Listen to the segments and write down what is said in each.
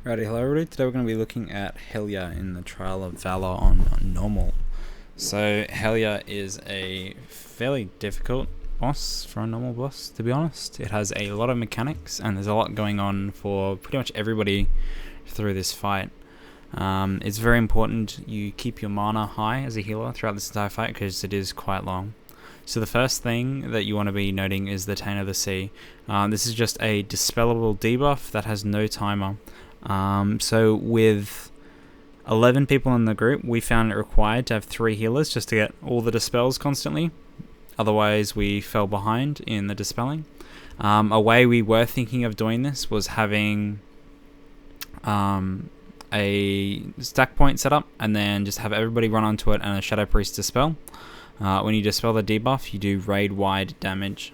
Righty, hello everybody. Today we're going to be looking at Helya in the Trial of Valor on normal. So Helya is a fairly difficult boss for a normal boss, to be honest. It has a lot of mechanics and there's a lot going on for pretty much everybody through this fight. It's very important you keep your mana high as a healer throughout this entire fight because it is quite long. So the first thing that you want to be noting is the Taint of the Sea. This is just a dispellable debuff that has no timer. So with 11 people in the group, we found it required to have 3 healers just to get all the dispels constantly. Otherwise, we fell behind in the dispelling. A way we were thinking of doing this was having a stack point set up and then just have everybody run onto it and a Shadow Priest dispel. When you dispel the debuff, you do raid-wide damage.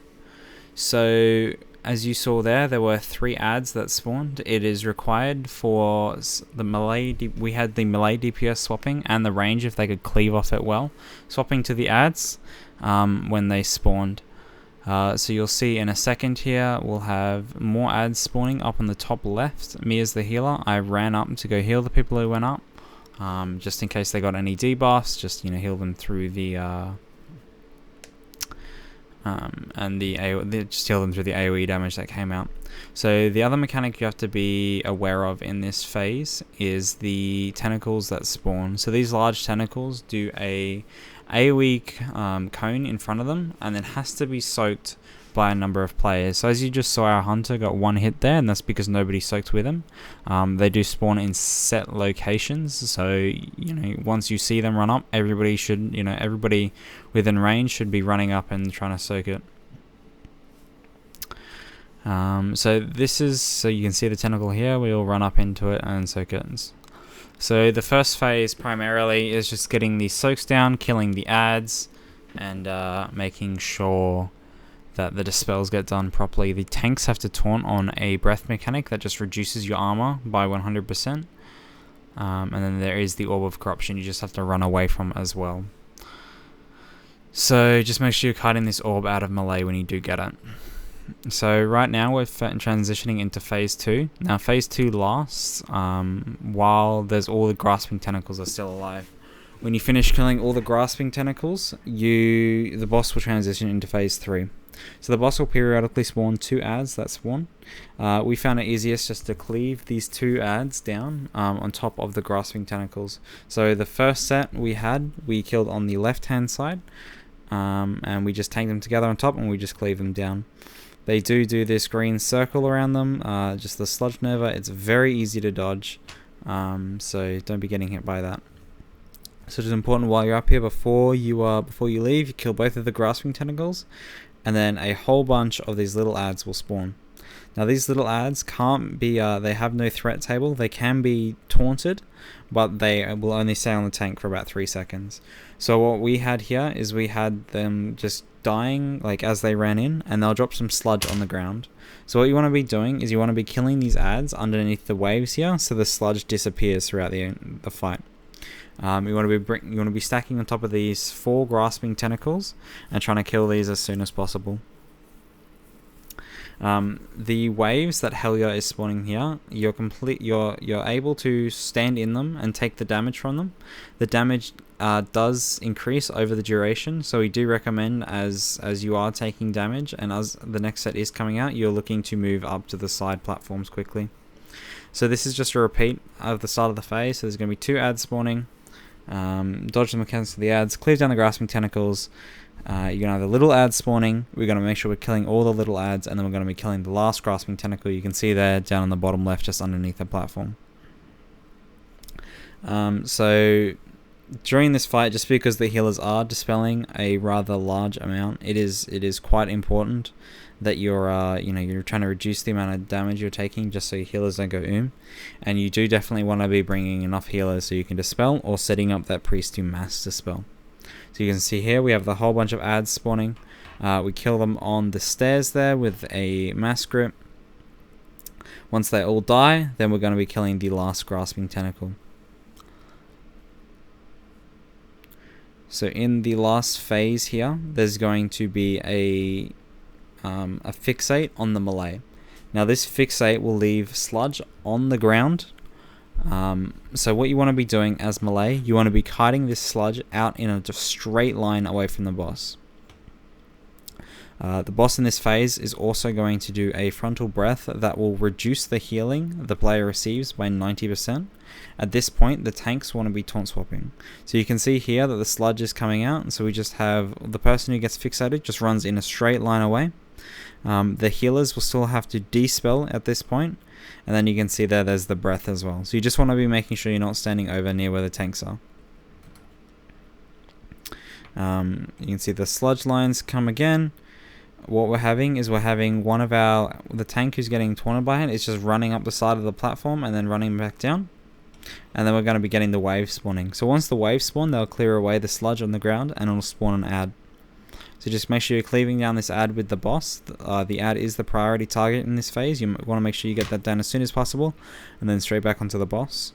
So as you saw there were 3 adds that spawned. It is required for the melee. We had the melee DPS swapping and the range if they could cleave off it well, swapping to the adds when they spawned. So you'll see in a second here we'll have more adds spawning up on the top left. Me as the healer, I ran up to go heal the people who went up, just in case they got any debuffs. Just heal them through the just heal them through the AoE damage that came out. So the other mechanic you have to be aware of in this phase is the tentacles that spawn. So these large tentacles do a AoE cone in front of them, and it has to be soaked by a number of players. So as you just saw, our hunter got 1 hit there, and that's because nobody soaked with him. They do spawn in set locations, so once you see them run up, everybody should, everybody within range should be running up and trying to soak it. So you can see the tentacle here. We all run up into it and soak it. So the first phase primarily is just getting the soaks down, killing the adds, and making sure that the dispels get done properly. The tanks have to taunt on a breath mechanic that just reduces your armor by 100%. And then there is the Orb of Corruption you just have to run away from as well. So just make sure you're cutting this orb out of melee when you do get it. So right now we're transitioning into phase 2. Now phase 2 lasts while there's all the grasping tentacles are still alive. When you finish killing all the grasping tentacles, the boss will transition into phase 3. So the boss will periodically spawn 2 adds that spawn. We found it easiest just to cleave these 2 adds down on top of the grasping tentacles. So the first set we killed on the left hand side, and we just tanked them together on top and we just cleave them down. They do this green circle around them, just the sludge nova. It's very easy to dodge, so don't be getting hit by that. So it's important while you're up here, before you leave, you kill both of the grasping tentacles, and then a whole bunch of these little adds will spawn. Now these little adds can't be, they have no threat table. They can be taunted, but they will only stay on the tank for about 3 seconds. So what we had here is we had them just dying as they ran in, and they'll drop some sludge on the ground. So what you want to be doing is you want to be killing these adds underneath the waves here, so the sludge disappears throughout the fight. You want to be stacking on top of these 4 grasping tentacles and trying to kill these as soon as possible. The waves that Helya is spawning here, you're able to stand in them and take the damage from them. The damage does increase over the duration, so we do recommend as you are taking damage and as the next set is coming out, you're looking to move up to the side platforms quickly. So this is just a repeat of the start of the phase. So there's going to be 2 adds spawning. Dodge the mechanics of the adds, cleave down the grasping tentacles. You're going to have the little adds spawning. We're going to make sure we're killing all the little adds, and then we're going to be killing the last grasping tentacle. You can see there down on the bottom left, just underneath the platform. So during this fight, just because the healers are dispelling a rather large amount, it is quite important that you're trying to reduce the amount of damage you're taking, just so your healers don't go and you do definitely want to be bringing enough healers so you can dispel, or setting up that priest to mass dispel. So you can see here we have the whole bunch of adds spawning. We kill them on the stairs there with a mass grip. Once they all die, then we're going to be killing the last grasping tentacle. So in the last phase here, there's going to be a fixate on the melee. Now this fixate will leave sludge on the ground So what you want to be doing as melee, you want to be kiting this sludge out in a just straight line away from the boss. The boss in this phase is also going to do a frontal breath that will reduce the healing the player receives by 90%. At this point, the tanks want to be taunt swapping. So you can see here that the sludge is coming out, so we just have the person who gets fixated just runs in a straight line away. The healers will still have to de-spell at this point, and then you can see there's the breath as well. So you just want to be making sure you're not standing over near where the tanks are. You can see the sludge lines come again. What we're having is one of the tank who's getting taunted by it is just running up the side of the platform and then running back down. And then we're going to be getting the wave spawning. So once the waves spawn, they'll clear away the sludge on the ground and it'll spawn an ad. So just make sure you're cleaving down this ad with the boss. The ad is the priority target in this phase. You want to make sure you get that done as soon as possible and then straight back onto the boss.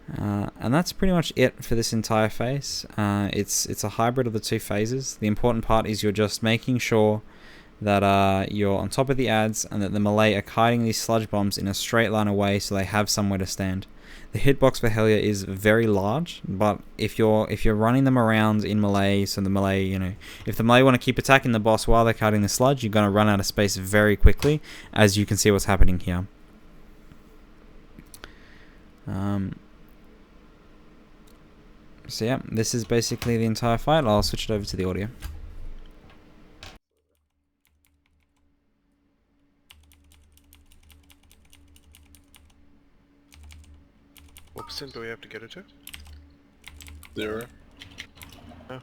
And that's pretty much it for this entire phase. It's a hybrid of the two phases. The important part is you're just making sure that you're on top of the ads and that the melee are kiting these sludge bombs in a straight line away so they have somewhere to stand. The hitbox for Helya is very large, but if you're running them around in melee, so the melee, if the melee want to keep attacking the boss while they're kiting the sludge, you're going to run out of space very quickly, as you can see what's happening here. So yeah, this is basically the entire fight. I'll switch it over to the audio. What percent do we have to get it to? 0. Oh.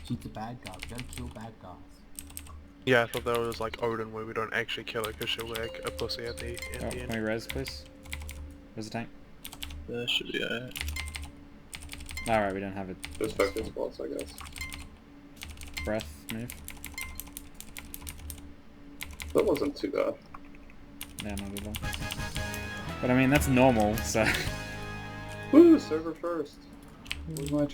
Shoot the bad guys. We gotta kill bad guys. Yeah, I thought that was like Odin where we don't actually kill her because she'll like a pussy at the end. Can we res, please? Where's the tank? That should be alright. Alright, we don't have it. Just focus spots, I guess. Breath, move. That wasn't too bad. Yeah, not at all. But I mean, that's normal, so... Woo, server first. Where's my cheat?